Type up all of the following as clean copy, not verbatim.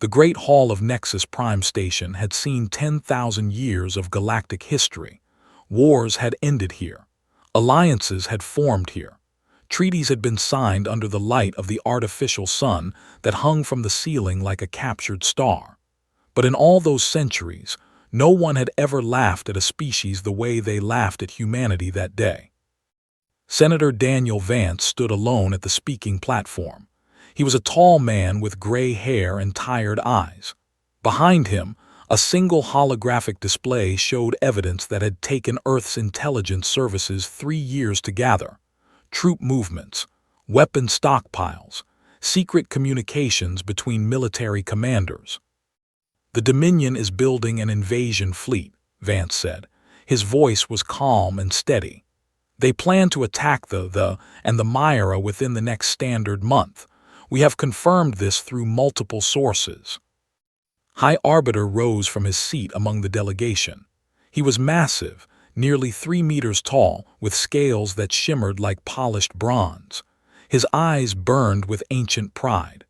The Great Hall of Nexus Prime Station had seen 10,000 years of galactic history. Wars had ended here. Alliances had formed here. Treaties had been signed under the light of the artificial sun that hung from the ceiling like a captured star. But in all those centuries, no one had ever laughed at a species the way they laughed at humanity that day. Senator Daniel Vance stood alone at the speaking platform. He was a tall man with gray hair and tired eyes. Behind him, a single holographic display showed evidence that had taken Earth's intelligence services 3 years to gather. Troop movements, weapon stockpiles, secret communications between military commanders. "The Dominion is building an invasion fleet," Vance said. His voice was calm and steady. "They plan to attack the Myra within the next standard month. We have confirmed this through multiple sources." High Arbiter rose from his seat among the delegation. He was massive, nearly 3 meters tall, with scales that shimmered like polished bronze. His eyes burned with ancient pride.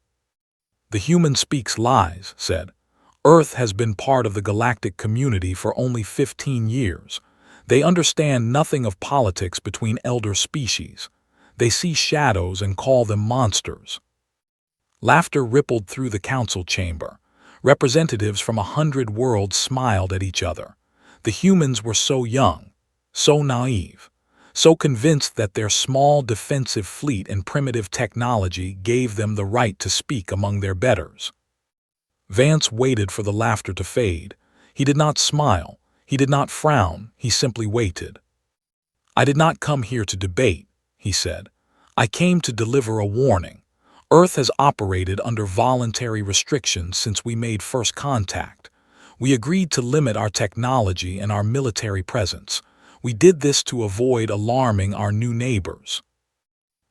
"The human speaks lies," said. "Earth has been part of the galactic community for only 15 years. They understand nothing of politics between elder species. They see shadows and call them monsters." Laughter rippled through the council chamber. Representatives from 100 worlds smiled at each other. The humans were so young, so naive, so convinced that their small defensive fleet and primitive technology gave them the right to speak among their betters. Vance waited for the laughter to fade. He did not smile, he did not frown, he simply waited. "I did not come here to debate," he said. "I came to deliver a warning. Earth has operated under voluntary restrictions since we made first contact. We agreed to limit our technology and our military presence. We did this to avoid alarming our new neighbors."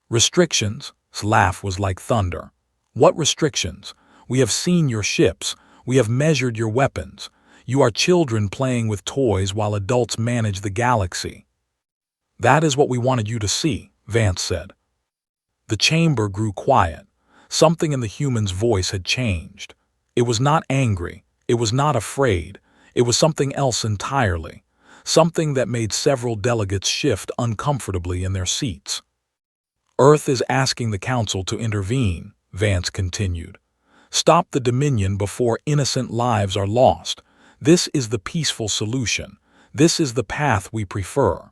"Restrictions?" His laugh was like thunder. "What restrictions? We have seen your ships. We have measured your weapons. You are children playing with toys while adults manage the galaxy." "That is what we wanted you to see," Vance said. The chamber grew quiet. Something in the human's voice had changed. It was not angry. It was not afraid. It was something else entirely. Something that made several delegates shift uncomfortably in their seats. "Earth is asking the Council to intervene," Vance continued. "Stop the Dominion before innocent lives are lost. This is the peaceful solution. This is the path we prefer."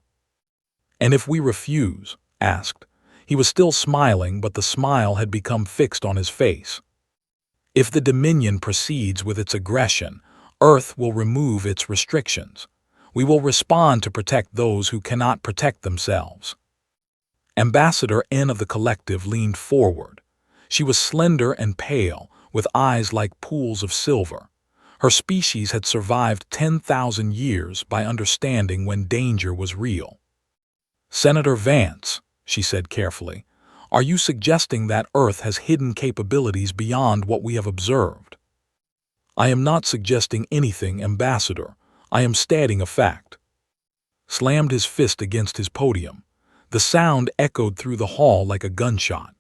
"And if we refuse?" asked. He was still smiling, but the smile had become fixed on his face. "If the Dominion proceeds with its aggression, Earth will remove its restrictions. We will respond to protect those who cannot protect themselves." Ambassador N of the Collective leaned forward. She was slender and pale, with eyes like pools of silver. Her species had survived 10,000 years by understanding when danger was real. "Senator Vance," she said carefully, "are you suggesting that Earth has hidden capabilities beyond what we have observed?" "I am not suggesting anything, Ambassador. I am stating a fact." Slammed his fist against his podium. The sound echoed through the hall like a gunshot.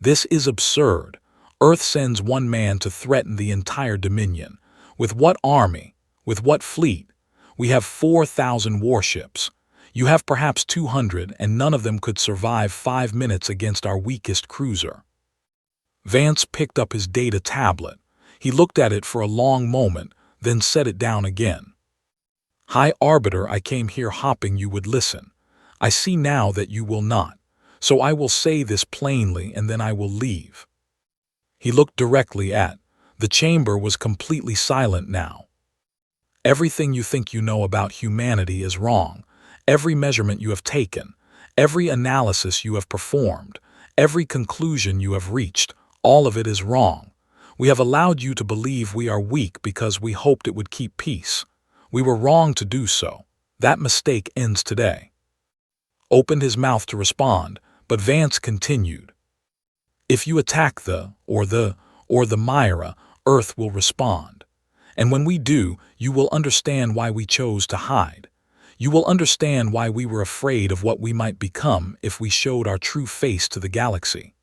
"This is absurd. Earth sends one man to threaten the entire Dominion. With what army? With what fleet? We have 4,000 warships. You have perhaps 200, and none of them could survive 5 minutes against our weakest cruiser." Vance picked up his data tablet. He looked at it for a long moment, then set it down again. "High Arbiter, I came here hoping you would listen. I see now that you will not. So I will say this plainly and then I will leave." He looked directly at. The chamber was completely silent now. "Everything you think you know about humanity is wrong. Every measurement you have taken, every analysis you have performed, every conclusion you have reached, all of it is wrong. We have allowed you to believe we are weak because we hoped it would keep peace. We were wrong to do so. That mistake ends today." Opened his mouth to respond, but Vance continued. "If you attack the Myra, Earth will respond. And when we do, you will understand why we chose to hide. You will understand why we were afraid of what we might become if we showed our true face to the galaxy."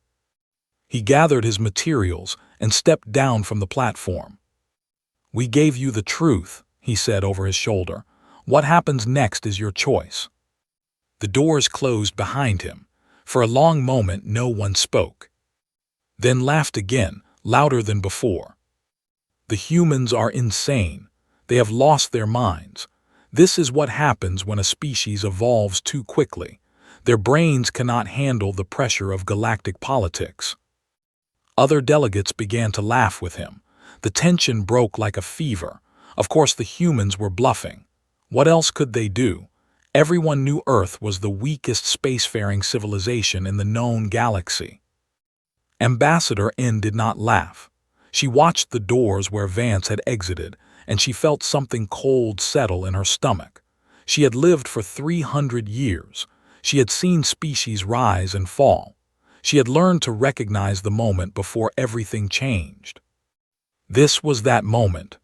He gathered his materials and stepped down from the platform. "We gave you the truth," he said over his shoulder. "What happens next is your choice." The doors closed behind him. For a long moment no one spoke. Then laughed again, louder than before. "The humans are insane. They have lost their minds. This is what happens when a species evolves too quickly. Their brains cannot handle the pressure of galactic politics." Other delegates began to laugh with him. The tension broke like a fever. Of course the humans were bluffing. What else could they do? Everyone knew Earth was the weakest spacefaring civilization in the known galaxy. Ambassador N did not laugh. She watched the doors where Vance had exited, and she felt something cold settle in her stomach. She had lived for 300 years. She had seen species rise and fall. She had learned to recognize the moment before everything changed. This was that moment.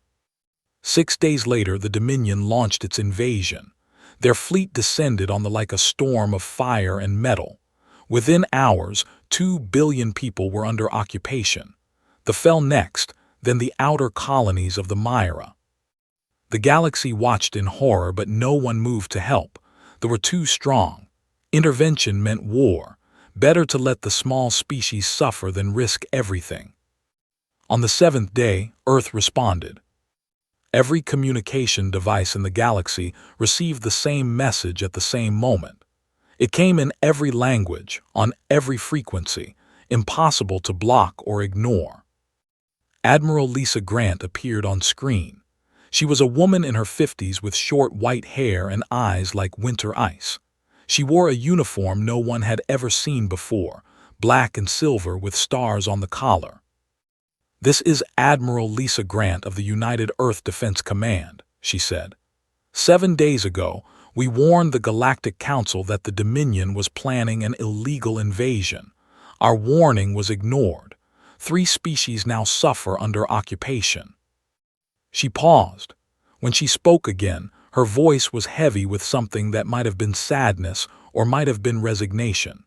6 days later, the Dominion launched its invasion. Their fleet descended on them like a storm of fire and metal. Within hours, 2 billion people were under occupation. The fell next, then the outer colonies of the Myra. The galaxy watched in horror, but no one moved to help. They were too strong. Intervention meant war. Better to let the small species suffer than risk everything. On the 7th day, Earth responded. Every communication device in the galaxy received the same message at the same moment. It came in every language, on every frequency, impossible to block or ignore. Admiral Lisa Grant appeared on screen. She was a woman in her 50s with short white hair and eyes like winter ice. She wore a uniform no one had ever seen before, black and silver with stars on the collar. "This is Admiral Lisa Grant of the United Earth Defense Command," she said. "7 days ago, we warned the Galactic Council that the Dominion was planning an illegal invasion. Our warning was ignored. 3 species now suffer under occupation." She paused. When she spoke again, her voice was heavy with something that might have been sadness or might have been resignation.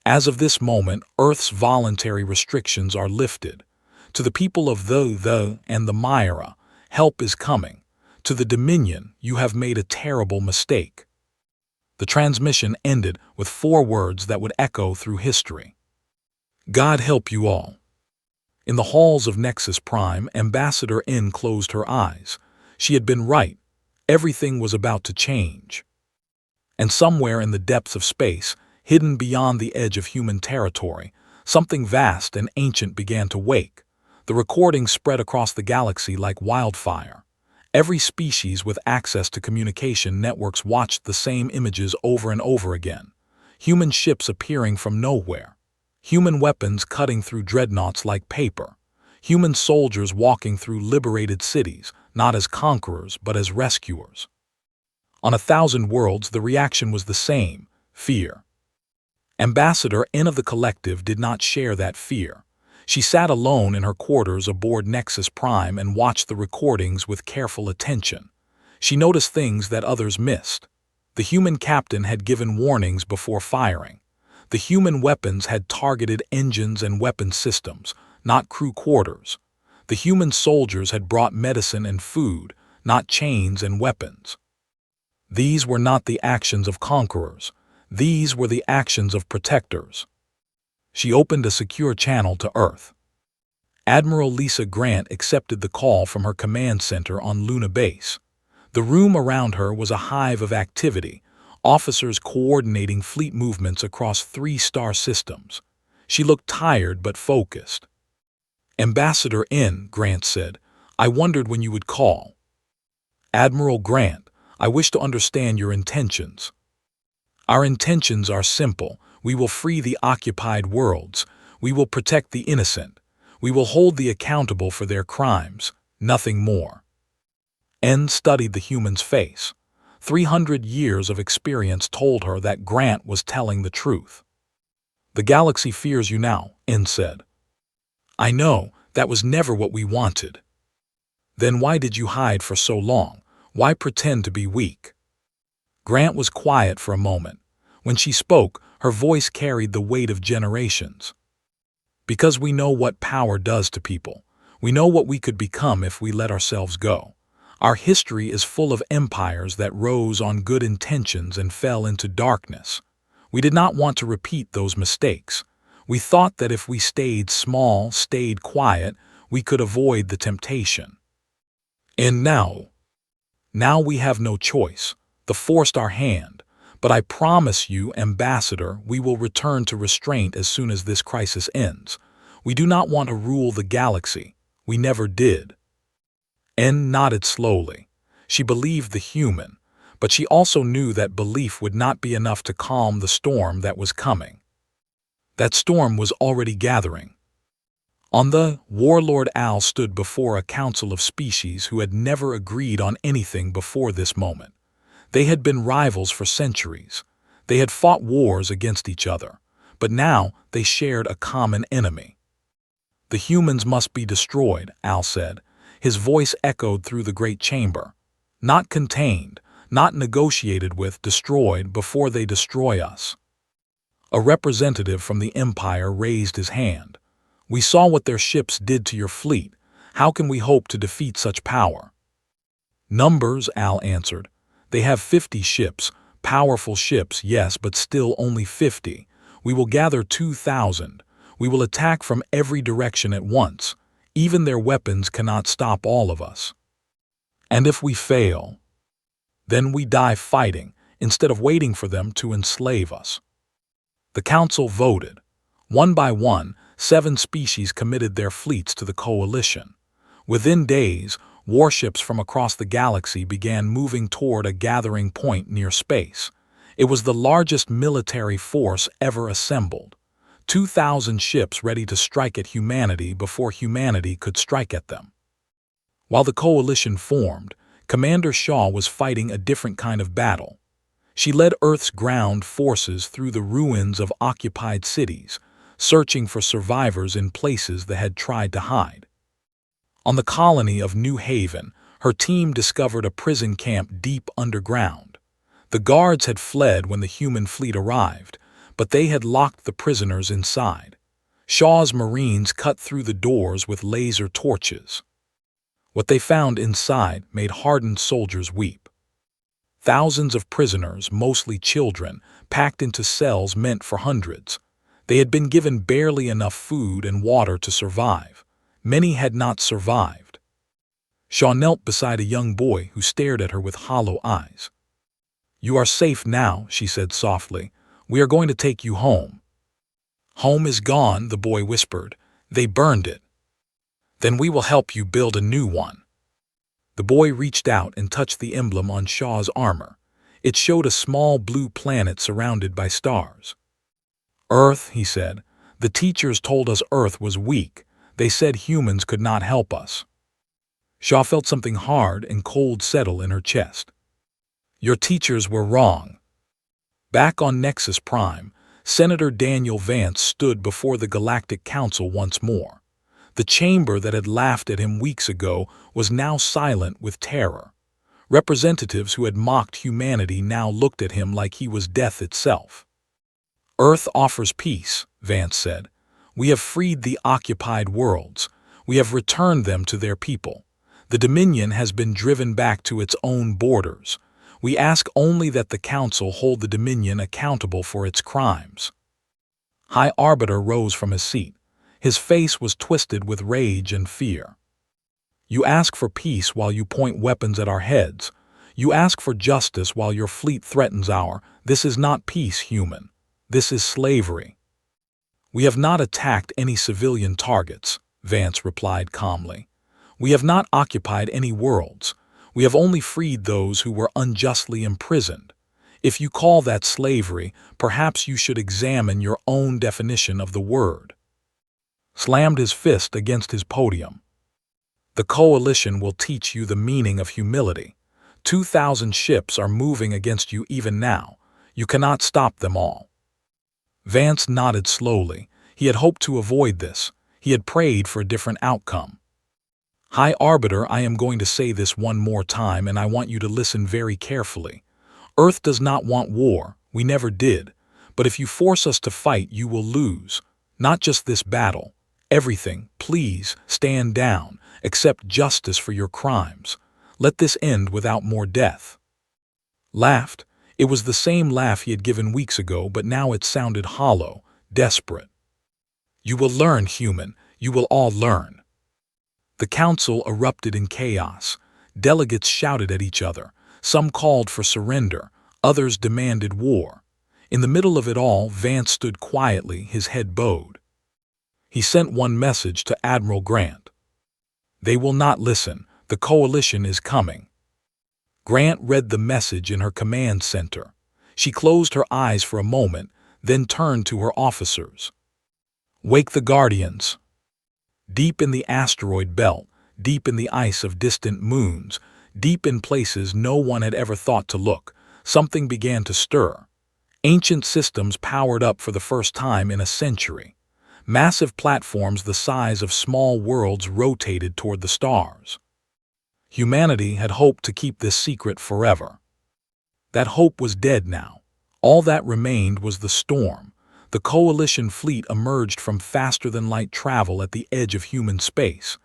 "As of this moment, Earth's voluntary restrictions are lifted. To the people of the and the Myra, help is coming. To the Dominion, you have made a terrible mistake." The transmission ended with 4 words that would echo through history. "God help you all." In the halls of Nexus Prime, Ambassador N closed her eyes. She had been right. Everything was about to change. And somewhere in the depths of space, hidden beyond the edge of human territory, something vast and ancient began to wake. The recordings spread across the galaxy like wildfire. Every species with access to communication networks watched the same images over and over again. Human ships appearing from nowhere. Human weapons cutting through dreadnoughts like paper. Human soldiers walking through liberated cities, not as conquerors but as rescuers. On 1,000 worlds, the reaction was the same: fear. Ambassador N of the Collective did not share that fear. She sat alone in her quarters aboard Nexus Prime and watched the recordings with careful attention. She noticed things that others missed. The human captain had given warnings before firing. The human weapons had targeted engines and weapon systems, not crew quarters. The human soldiers had brought medicine and food, not chains and weapons. These were not the actions of conquerors. These were the actions of protectors. She opened a secure channel to Earth. Admiral Lisa Grant accepted the call from her command center on Luna Base. The room around her was a hive of activity, officers coordinating fleet movements across 3 star systems. She looked tired but focused. "Ambassador N," Grant said, "I wondered when you would call." "Admiral Grant, I wish to understand your intentions." "Our intentions are simple. We will free the occupied worlds. We will protect the innocent. We will hold the accountable for their crimes. Nothing more." N studied the human's face. 300 years of experience told her that Grant was telling the truth. "The galaxy fears you now," N said. "I know, that was never what we wanted." "Then why did you hide for so long? Why pretend to be weak?" Grant was quiet for a moment. When she spoke, her voice carried the weight of generations. Because we know what power does to people. We know what we could become if we let ourselves go. Our history is full of empires that rose on good intentions and fell into darkness. We did not want to repeat those mistakes. We thought that if we stayed small, stayed quiet, we could avoid the temptation. And now we have no choice. The forced our hand. But I promise you, Ambassador, we will return to restraint as soon as this crisis ends. We do not want to rule the galaxy. We never did. N nodded slowly. She believed the human, but she also knew that belief would not be enough to calm the storm that was coming. That storm was already gathering. On the Warlord Al stood before a council of species who had never agreed on anything before this moment. They had been rivals for centuries. They had fought wars against each other, but now they shared a common enemy. The humans must be destroyed, Al said. His voice echoed through the great chamber. Not contained, not negotiated with, destroyed before they destroy us. A representative from the Empire raised his hand. We saw what their ships did to your fleet. How can we hope to defeat such power? Numbers, Al answered. They have 50 ships, powerful ships, yes, but still only 50. We will gather 2,000. We will attack from every direction at once. Even their weapons cannot stop all of us. And if we fail, then we die fighting, instead of waiting for them to enslave us. The council voted. One by one, 7 species committed their fleets to the coalition. Within days, warships from across the galaxy began moving toward a gathering point near space. It was the largest military force ever assembled. 2,000 ships ready to strike at humanity before humanity could strike at them. While the coalition formed, Commander Shaw was fighting a different kind of battle. She led Earth's ground forces through the ruins of occupied cities, searching for survivors in places that had tried to hide. On the colony of New Haven, her team discovered a prison camp deep underground. The guards had fled when the human fleet arrived, but they had locked the prisoners inside. Shaw's Marines cut through the doors with laser torches. What they found inside made hardened soldiers weep. Thousands of prisoners, mostly children, packed into cells meant for hundreds. They had been given barely enough food and water to survive. Many had not survived. Shaw knelt beside a young boy who stared at her with hollow eyes. "You are safe now," she said softly. "We are going to take you home." "Home is gone," the boy whispered. "They burned it." "Then we will help you build a new one." The boy reached out and touched the emblem on Shaw's armor. It showed a small blue planet surrounded by stars. "Earth," he said. "The teachers told us Earth was weak. They said humans could not help us." Shaw felt something hard and cold settle in her chest. "Your teachers were wrong." Back on Nexus Prime, Senator Daniel Vance stood before the Galactic Council once more. The chamber that had laughed at him weeks ago was now silent with terror. Representatives who had mocked humanity now looked at him like he was death itself. "Earth offers peace," Vance said. "We have freed the occupied worlds. We have returned them to their people. The Dominion has been driven back to its own borders. We ask only that the Council hold the Dominion accountable for its crimes." High Arbiter rose from his seat. His face was twisted with rage and fear. "You ask for peace while you point weapons at our heads. You ask for justice while your fleet threatens our. This is not peace, human. This is slavery." "We have not attacked any civilian targets," Vance replied calmly. "We have not occupied any worlds. We have only freed those who were unjustly imprisoned. If you call that slavery, perhaps you should examine your own definition of the word." Slammed his fist against his podium. "The Coalition will teach you the meaning of humility. 2,000 ships are moving against you even now. You cannot stop them all." Vance nodded slowly. He had hoped to avoid this. He had prayed for a different outcome. "High Arbiter, I am going to say this one more time, and I want you to listen very carefully. Earth does not want war. We never did. But if you force us to fight, you will lose. Not just this battle, Everything, please, stand down, accept justice for your crimes. Let this end without more death. Laughed. It was the same laugh he had given weeks ago, but now it sounded hollow, desperate. You will learn, human. You will all learn. The council erupted in chaos. Delegates shouted at each other. Some called for surrender. Others demanded war. In the middle of it all, Vance stood quietly, his head bowed. He sent one message to Admiral Grant. They will not listen. The coalition is coming. Grant read the message in her command center. She closed her eyes for a moment, then turned to her officers. Wake the Guardians. Deep in the asteroid belt, deep in the ice of distant moons, deep in places no one had ever thought to look, something began to stir. Ancient systems powered up for the first time in a century. Massive platforms the size of small worlds rotated toward the stars. Humanity had hoped to keep this secret forever. That hope was dead now. All that remained was the storm. The coalition fleet emerged from faster-than-light travel at the edge of human space.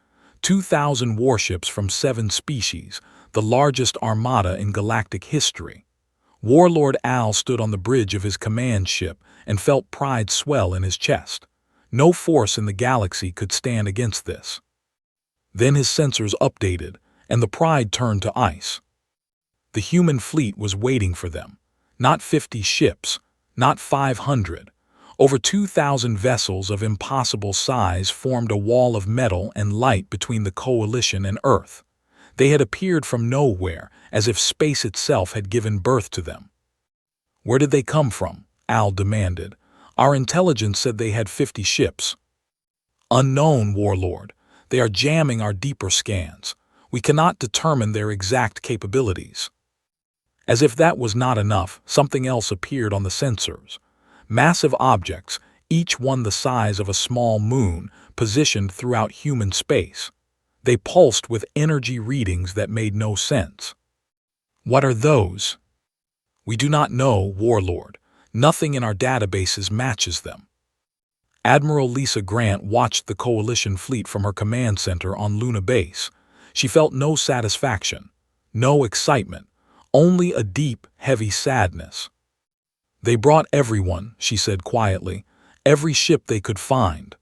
2,000 warships from 7 species, the largest armada in galactic history. Warlord Al stood on the bridge of his command ship and felt pride swell in his chest. No force in the galaxy could stand against this. Then his sensors updated, and the pride turned to ice. The human fleet was waiting for them. Not 50 ships, not 500. Over 2,000 vessels of impossible size formed a wall of metal and light between the coalition and Earth. They had appeared from nowhere, as if space itself had given birth to them. Where did they come from? Al demanded. Our intelligence said they had 50 ships. Unknown, Warlord. They are jamming our deeper scans. We cannot determine their exact capabilities. As if that was not enough, something else appeared on the sensors. Massive objects, each one the size of a small moon, positioned throughout human space. They pulsed with energy readings that made no sense. What are those? We do not know, Warlord. Nothing in our databases matches them. Admiral Lisa Grant watched the coalition fleet from her command center on Luna Base. She felt no satisfaction, no excitement, only a deep, heavy sadness. They brought everyone, she said quietly, every ship they could find.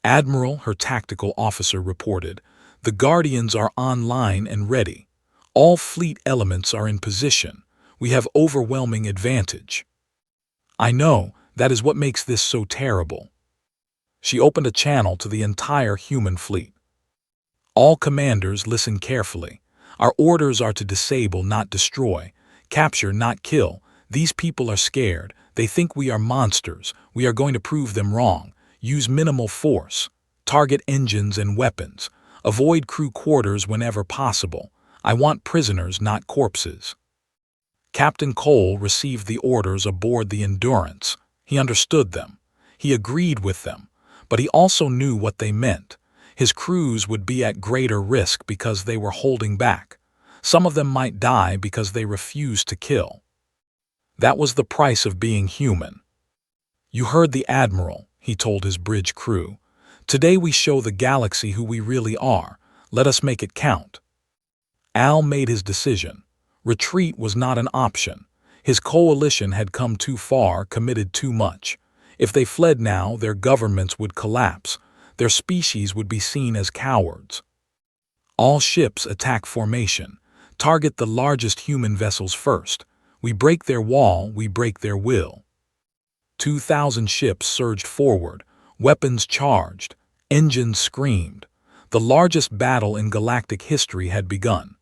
Admiral, her tactical officer reported, the Guardians are online and ready. All fleet elements are in position. We have overwhelming advantage. I know, that is what makes this so terrible. She opened a channel to the entire human fleet. All commanders, listen carefully. Our orders are to disable, not destroy. Capture, not kill. These people are scared. They think we are monsters. We are going to prove them wrong. Use minimal force. Target engines and weapons. Avoid crew quarters whenever possible. I want prisoners, not corpses. Captain Cole received the orders aboard the Endurance. He understood them. He agreed with them. But he also knew what they meant. His crews would be at greater risk because they were holding back. Some of them might die because they refused to kill. That was the price of being human. You heard the Admiral, he told his bridge crew. Today we show the galaxy who we really are. Let us make it count. Al made his decision. Retreat was not an option. His coalition had come too far, committed too much. If they fled now, their governments would collapse. Their species would be seen as cowards. All ships attack formation. Target the largest human vessels first. We break their wall, we break their will. 2,000 ships surged forward, weapons charged, engines screamed. The largest battle in galactic history had begun.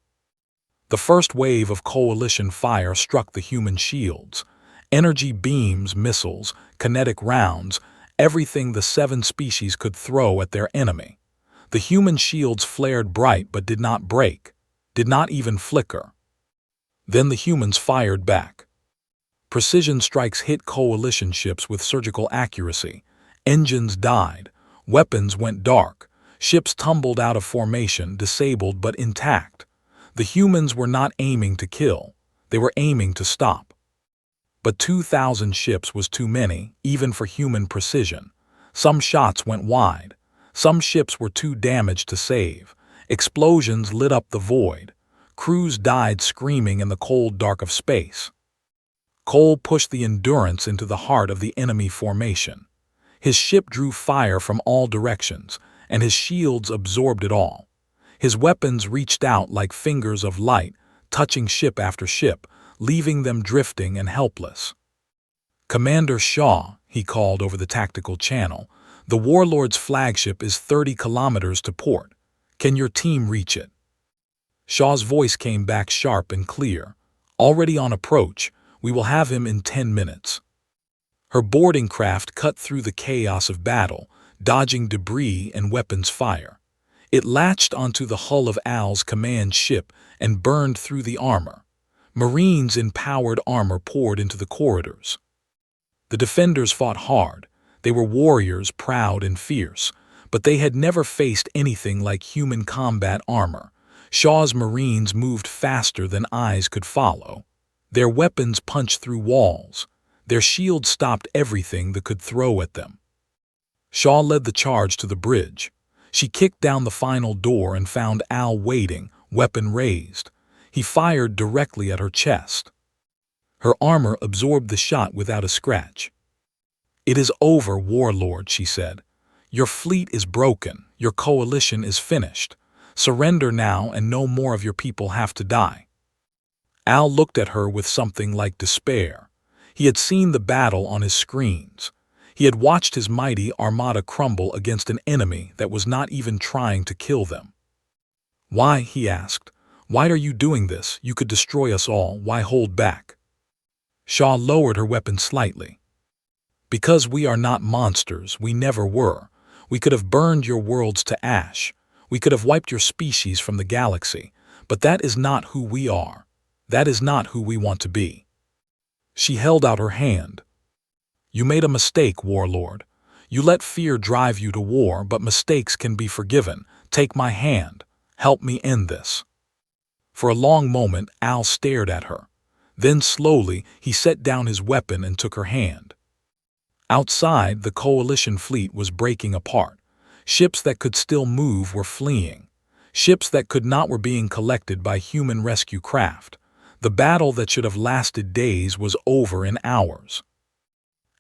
The first wave of coalition fire struck the human shields. Energy beams, missiles, kinetic rounds, everything the 7 species could throw at their enemy. The human shields flared bright but did not break, did not even flicker. Then the humans fired back. Precision strikes hit coalition ships with surgical accuracy. Engines died. Weapons went dark. Ships tumbled out of formation, disabled but intact. The humans were not aiming to kill. They were aiming to stop. But 2,000 ships was too many, even for human precision. Some shots went wide. Some ships were too damaged to save. Explosions lit up the void. Crews died screaming in the cold dark of space. Cole pushed the Endurance into the heart of the enemy formation. His ship drew fire from all directions, and his shields absorbed it all. His weapons reached out like fingers of light, touching ship after ship, leaving them drifting and helpless. "Commander Shaw," he called over the tactical channel, "the Warlord's flagship is 30 kilometers to port. Can your team reach it?" Shaw's voice came back sharp and clear. "Already on approach. We will have him in 10 minutes." Her boarding craft cut through the chaos of battle, dodging debris and weapons fire. It latched onto the hull of Al's command ship and burned through the armor. Marines in powered armor poured into the corridors. The defenders fought hard. They were warriors, proud and fierce, but they had never faced anything like human combat armor. Shaw's Marines moved faster than eyes could follow. Their weapons punched through walls. Their shields stopped everything that could throw at them. Shaw led the charge to the bridge. She kicked down the final door and found Al waiting, weapon raised. He fired directly at her chest. Her armor absorbed the shot without a scratch. "It is over, Warlord," she said. "Your fleet is broken. Your coalition is finished. Surrender now and no more of your people have to die." Al looked at her with something like despair. He had seen the battle on his screens. He had watched his mighty armada crumble against an enemy that was not even trying to kill them. "Why?" he asked. "Why are you doing this? You could destroy us all. Why hold back?" Shaw lowered her weapon slightly. "Because we are not monsters. We never were. We could have burned your worlds to ash. We could have wiped your species from the galaxy. But that is not who we are. That is not who we want to be." She held out her hand. "You made a mistake, Warlord. You let fear drive you to war, but mistakes can be forgiven. Take my hand. Help me end this." For a long moment, Al stared at her. Then slowly, he set down his weapon and took her hand. Outside, the Coalition fleet was breaking apart. Ships that could still move were fleeing. Ships that could not were being collected by human rescue craft. The battle that should have lasted days was over in hours.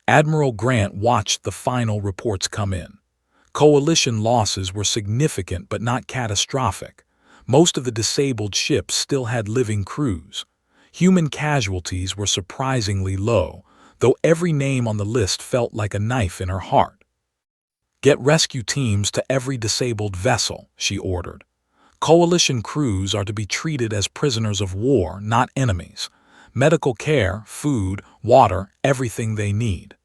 Admiral Grant watched the final reports come in. Coalition losses were significant but not catastrophic. Most of the disabled ships still had living crews. Human casualties were surprisingly low, though every name on the list felt like a knife in her heart. "Get rescue teams to every disabled vessel," she ordered. "Coalition crews are to be treated as prisoners of war, not enemies. Medical care, food, water, everything they need."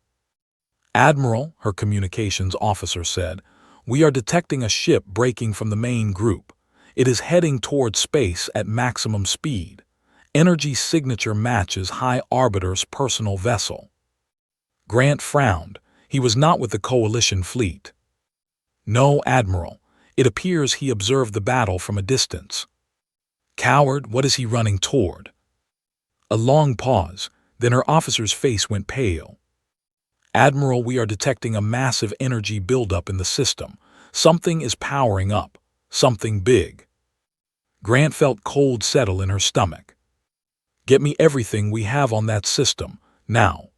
"Admiral," her communications officer said, "we are detecting a ship breaking from the main group. It is heading toward space at maximum speed. Energy signature matches High Arbiter's personal vessel." Grant frowned. He was not with the Coalition fleet. "No, Admiral. It appears he observed the battle from a distance." "Coward, what is he running toward?" A long pause, then her officer's face went pale. "Admiral, we are detecting a massive energy buildup in the system. Something is powering up. Something big." Grant felt cold settle in her stomach. "Get me everything we have on that system, now."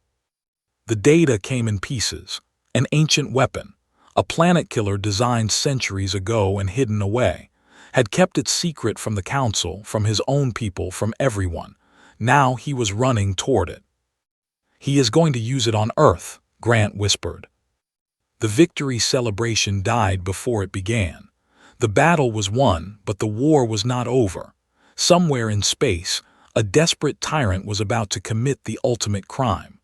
The data came in pieces. An ancient weapon. A planet killer designed centuries ago and hidden away. Had kept it secret from the Council, from his own people, from everyone. Now he was running toward it. "He is going to use it on Earth," Grant whispered. The victory celebration died before it began. The battle was won, but the war was not over. Somewhere in space, a desperate tyrant was about to commit the ultimate crime.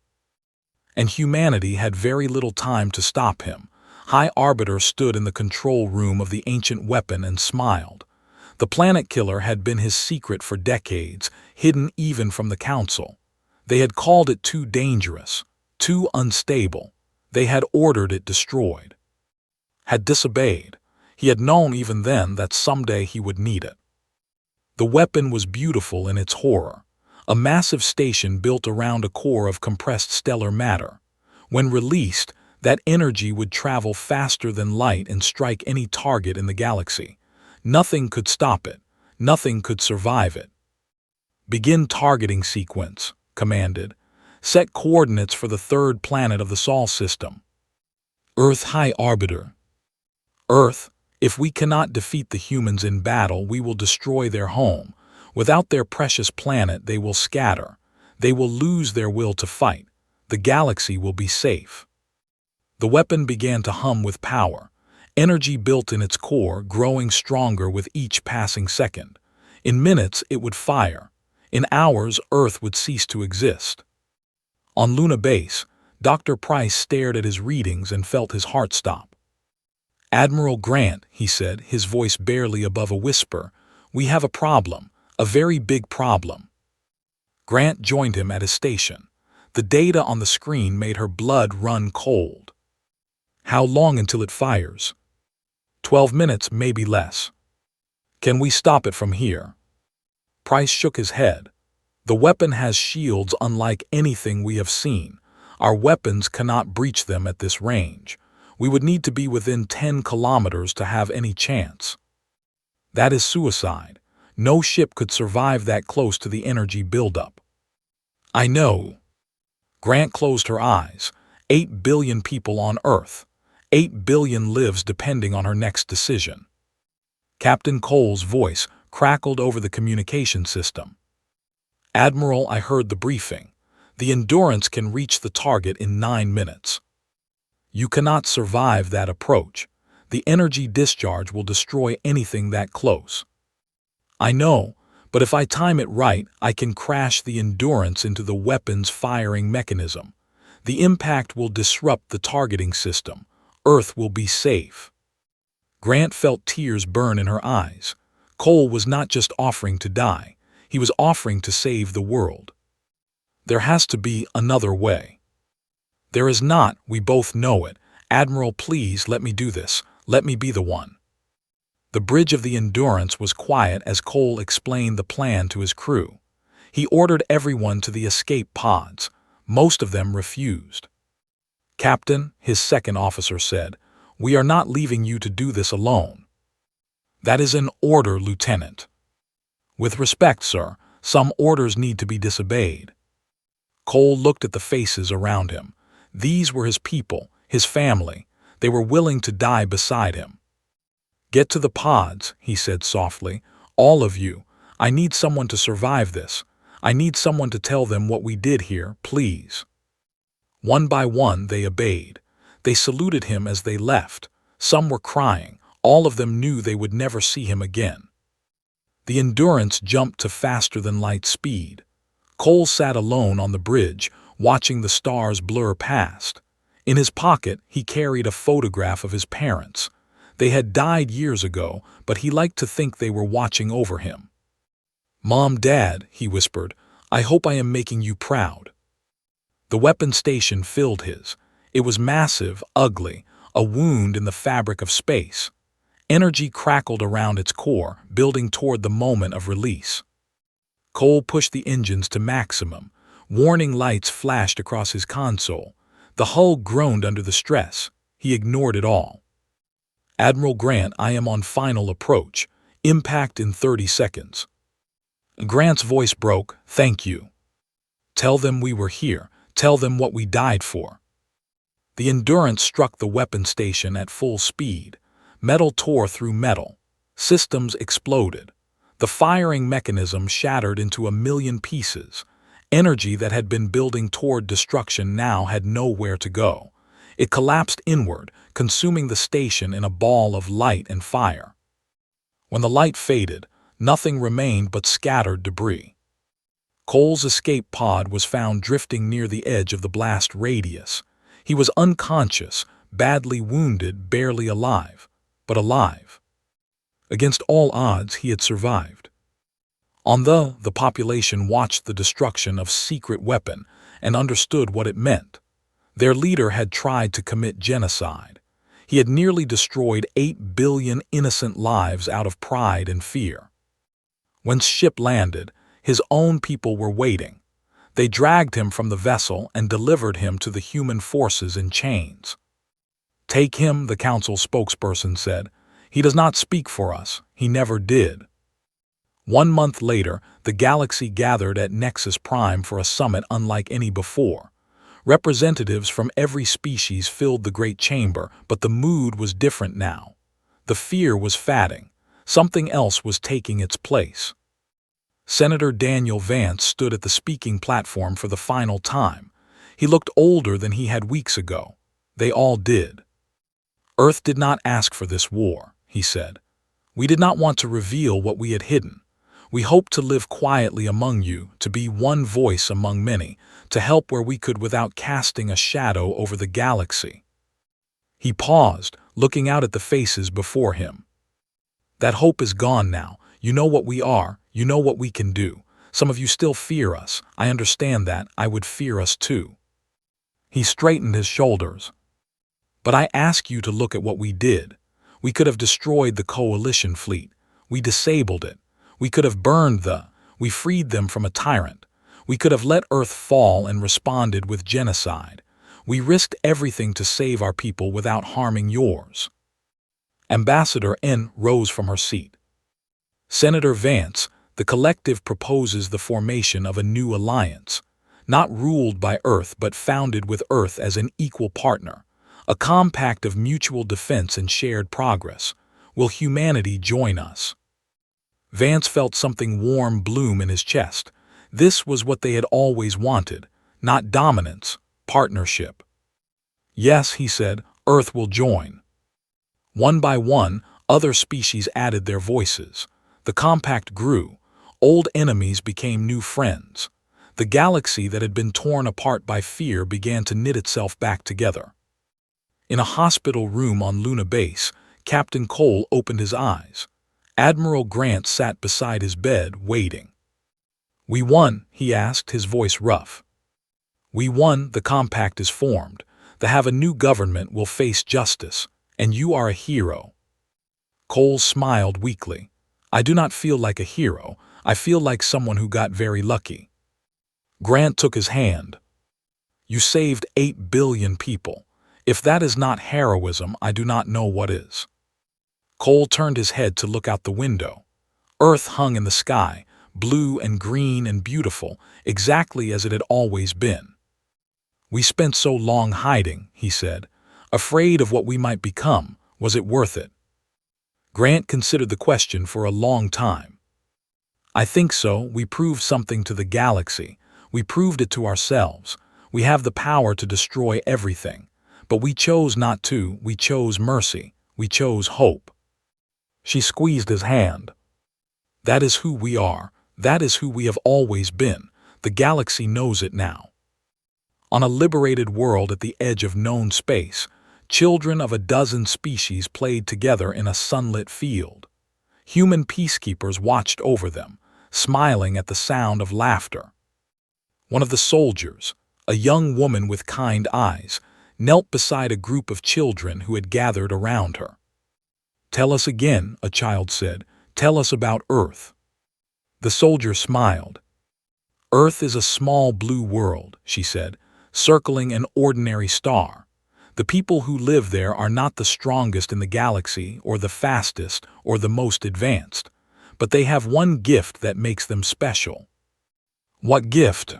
And humanity had very little time to stop him. High Arbiter stood in the control room of the ancient weapon and smiled. The planet killer had been his secret for decades, hidden even from the Council. They had called it too dangerous, too unstable. They had ordered it destroyed. Had disobeyed. He had known even then that someday he would need it. The weapon was beautiful in its horror. A massive station built around a core of compressed stellar matter. When released, That energy would travel faster than light and strike any target in the galaxy. Nothing could stop it. Nothing could survive it. "Begin targeting sequence," commanded. "Set coordinates for the third planet of the Sol system. Earth High Arbiter. Earth, if we cannot defeat the humans in battle, we will destroy their home. Without their precious planet, they will scatter. They will lose their will to fight. The galaxy will be safe." The weapon began to hum with power. Energy built in its core, growing stronger with each passing second. In minutes, it would fire. In hours, Earth would cease to exist. On Luna Base, Dr. Price stared at his readings and felt his heart stop. "Admiral Grant," he said, his voice barely above a whisper, "we have a problem, a very big problem." Grant joined him at his station. The data on the screen made her blood run cold. "How long until it fires?" 12 minutes, maybe less." "Can we stop it from here?" Price shook his head. "The weapon has shields unlike anything we have seen. Our weapons cannot breach them at this range. We would need to be within 10 kilometers to have any chance." "That is suicide. No ship could survive that close to the energy buildup." "I know." Grant closed her eyes. 8 billion people on Earth. 8 billion lives depending on her next decision. Captain Cole's voice crackled over the communication system. "Admiral, I heard the briefing. The Endurance can reach the target in 9 minutes. You cannot survive that approach. The energy discharge will destroy anything that close." "I know, but if I time it right, I can crash the Endurance into the weapon's firing mechanism. The impact will disrupt the targeting system. Earth will be safe." Grant felt tears burn in her eyes. Cole was not just offering to die. He was offering to save the world. "There has to be another way." "There is not, we both know it. Admiral, please let me do this. Let me be the one." The bridge of the Endurance was quiet as Cole explained the plan to his crew. He ordered everyone to the escape pods. Most of them refused. "Captain," his second officer said, "we are not leaving you to do this alone." "That is an order, Lieutenant." "With respect, sir, some orders need to be disobeyed." Cole looked at the faces around him. These were his people, his family. They were willing to die beside him. "Get to the pods," he said softly. "All of you. I need someone to survive this. I need someone to tell them what we did here, please." One by one, they obeyed. They saluted him as they left. Some were crying. All of them knew they would never see him again. The Endurance jumped to faster-than-light speed. Cole sat alone on the bridge, watching the stars blur past. In his pocket, he carried a photograph of his parents. They had died years ago, but he liked to think they were watching over him. "Mom, Dad," he whispered, "I hope I am making you proud." The weapon station filled his. It was massive, ugly, a wound in the fabric of space. Energy crackled around its core, building toward the moment of release. Cole pushed the engines to maximum. Warning lights flashed across his console. The hull groaned under the stress. He ignored it all. "Admiral Grant, I am on final approach. Impact in 30 seconds. Grant's voice broke. "Thank you. Tell them we were here. Tell them what we died for." The Endurance struck the weapon station at full speed. Metal tore through metal. Systems exploded. The firing mechanism shattered into a million pieces. Energy that had been building toward destruction now had nowhere to go. It collapsed inward, consuming the station in a ball of light and fire. When the light faded, nothing remained but scattered debris. Cole's escape pod was found drifting near the edge of the blast radius. He was unconscious, badly wounded, barely alive, but alive. Against all odds, he had survived. The population watched the destruction of secret weapon and understood what it meant. Their leader had tried to commit genocide. He had nearly destroyed 8 billion innocent lives out of pride and fear. When ship landed, his own people were waiting. They dragged him from the vessel and delivered him to the human forces in chains. "Take him," the council spokesperson said. "He does not speak for us. He never did." 1 month later, the galaxy gathered at Nexus Prime for a summit unlike any before. Representatives from every species filled the great chamber, but the mood was different now. The fear was fading. Something else was taking its place. Senator Daniel Vance stood at the speaking platform for the final time. He looked older than he had weeks ago. They all did. "Earth did not ask for this war," he said. "We did not want to reveal what we had hidden. We hoped to live quietly among you, to be one voice among many, to help where we could without casting a shadow over the galaxy." He paused, looking out at the faces before him. "That hope is gone now. You know what we are. You know what we can do. Some of you still fear us. I understand that. I would fear us too." He straightened his shoulders. "But I ask you to look at what we did. We could have destroyed the coalition fleet. We disabled it. We could have burned we freed them from a tyrant. We could have let Earth fall and responded with genocide. We risked everything to save our people without harming yours." Ambassador N rose from her seat. "Senator Vance, the collective proposes the formation of a new alliance, not ruled by Earth but founded with Earth as an equal partner, a compact of mutual defense and shared progress. Will humanity join us?" Vance felt something warm bloom in his chest. This was what they had always wanted, not dominance, partnership. "Yes," he said, "Earth will join." One by one, other species added their voices. The compact grew. Old enemies became new friends. The galaxy that had been torn apart by fear began to knit itself back together. In a hospital room on Luna Base, Captain Cole opened his eyes. Admiral Grant sat beside his bed, waiting. "We won?" he asked, his voice rough. "We won. The compact is formed. To have a new government will face justice, and you are a hero." Cole smiled weakly. "I do not feel like a hero. I feel like someone who got very lucky." Grant took his hand. "You saved 8 billion people. If that is not heroism, I do not know what is." Cole turned his head to look out the window. Earth hung in the sky, blue and green and beautiful, exactly as it had always been. "We spent so long hiding," he said, "afraid of what we might become. Was it worth it?" Grant considered the question for a long time. "I think so. We proved something to the galaxy. We proved it to ourselves. We have the power to destroy everything. But we chose not to. We chose mercy. We chose hope." She squeezed his hand. "That is who we are. That is who we have always been. The galaxy knows it now." On a liberated world at the edge of known space, children of a dozen species played together in a sunlit field. Human peacekeepers watched over them, smiling at the sound of laughter. One of the soldiers, a young woman with kind eyes, knelt beside a group of children who had gathered around her. "Tell us again," a child said. "Tell us about Earth." The soldier smiled. "Earth is a small blue world," she said, "circling an ordinary star. The people who live there are not the strongest in the galaxy or the fastest or the most advanced, but they have one gift that makes them special." "What gift?"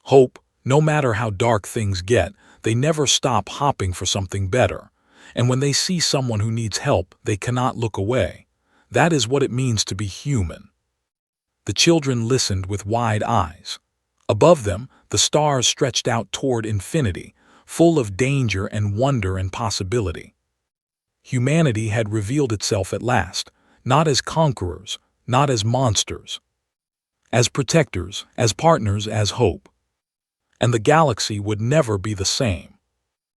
"Hope. No matter how dark things get, they never stop hopping for something better. And when they see someone who needs help, they cannot look away. That is what it means to be human." The children listened with wide eyes. Above them, the stars stretched out toward infinity, full of danger and wonder and possibility. Humanity had revealed itself at last, not as conquerors, not as monsters. As protectors, as partners, as hope. And the galaxy would never be the same.